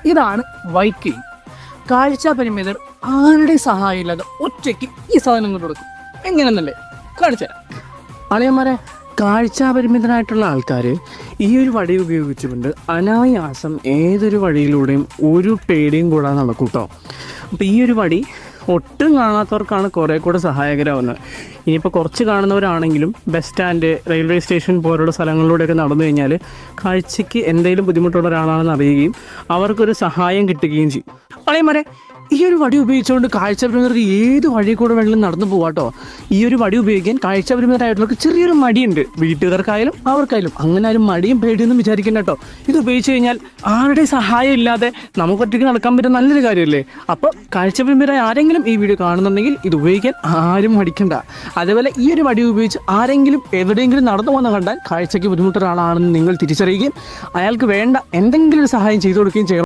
ഇതാണ് വൈക്കിംഗ്. കാഴ്ച പരിമിതർ ആരുടെ സഹായം ഇല്ലാതെ ഒറ്റയ്ക്ക് ഈ സാധനം കൊണ്ട് കൊടുക്കും. എങ്ങനെയെന്നല്ലേ കാണിച്ചു തരാം. അളിയന്മാരെ, കാഴ്ചാപരിമിതരായിട്ടുള്ള ആൾക്കാർ ഈ ഒരു വടി ഉപയോഗിച്ചുകൊണ്ട് അനായാസം ഏതൊരു വഴിയിലൂടെയും ഒരു പേടിയും കൂടാതെ നടക്കും കേട്ടോ. അപ്പോൾ ഈ ഒരു വടി ഒട്ടും കാണാത്തവർക്കാണ് കുറേ കൂടെ സഹായകരമാവുന്നത്. ഇനിയിപ്പോൾ കുറച്ച് കാണുന്നവരാണെങ്കിലും ബസ് സ്റ്റാൻഡ്, റെയിൽവേ സ്റ്റേഷൻ പോലുള്ള സ്ഥലങ്ങളിലൂടെയൊക്കെ നടന്നു കഴിഞ്ഞാൽ കാഴ്ചയ്ക്ക് എന്തെങ്കിലും ബുദ്ധിമുട്ടുള്ള ഒരാളാണെന്ന് അറിയുകയും അവർക്കൊരു സഹായം കിട്ടുകയും ചെയ്യും. അളിയന്മാരെ, ഈ ഒരു വടി ഉപയോഗിച്ചുകൊണ്ട് കാഴ്ചപരിമിതർക്ക് ഏത് വഴി കൂടെ വേണമെങ്കിലും നടന്നു പോകാട്ടോ. ഈ ഒരു വടി ഉപയോഗിക്കാൻ കാഴ്ചപരിമിതരായിട്ടുള്ളവർക്ക് ചെറിയൊരു മടിയുണ്ട്. വീട്ടുകാർക്കായാലും അവർക്കായാലും അങ്ങനെ ആരും മടിയും പേടിയൊന്നും വിചാരിക്കണ്ട കേട്ടോ. ഇത് ഉപയോഗിച്ച് കഴിഞ്ഞാൽ ആരുടെ സഹായം ഇല്ലാതെ നമുക്ക് ഒറ്റയ്ക്ക് നടക്കാൻ പറ്റുന്ന നല്ലൊരു കാര്യമല്ലേ. അപ്പോൾ കാഴ്ചപരിമിതരായ ആരെങ്കിലും ഈ വീഡിയോ കാണുന്നുണ്ടെങ്കിൽ ഇത് ഉപയോഗിക്കാൻ ആരും മടിക്കണ്ട. അതേപോലെ ഈ ഒരു വടി ഉപയോഗിച്ച് ആരെങ്കിലും എവിടെയെങ്കിലും നടന്നു പോകുന്ന കണ്ടാൽ കാഴ്ചയ്ക്ക് ബുദ്ധിമുട്ടൊരാളാണെന്ന് നിങ്ങൾ തിരിച്ചറിയുകയും അയാൾക്ക് വേണ്ട എന്തെങ്കിലും ഒരു സഹായം ചെയ്തു കൊടുക്കുകയും ചെയ്യണം.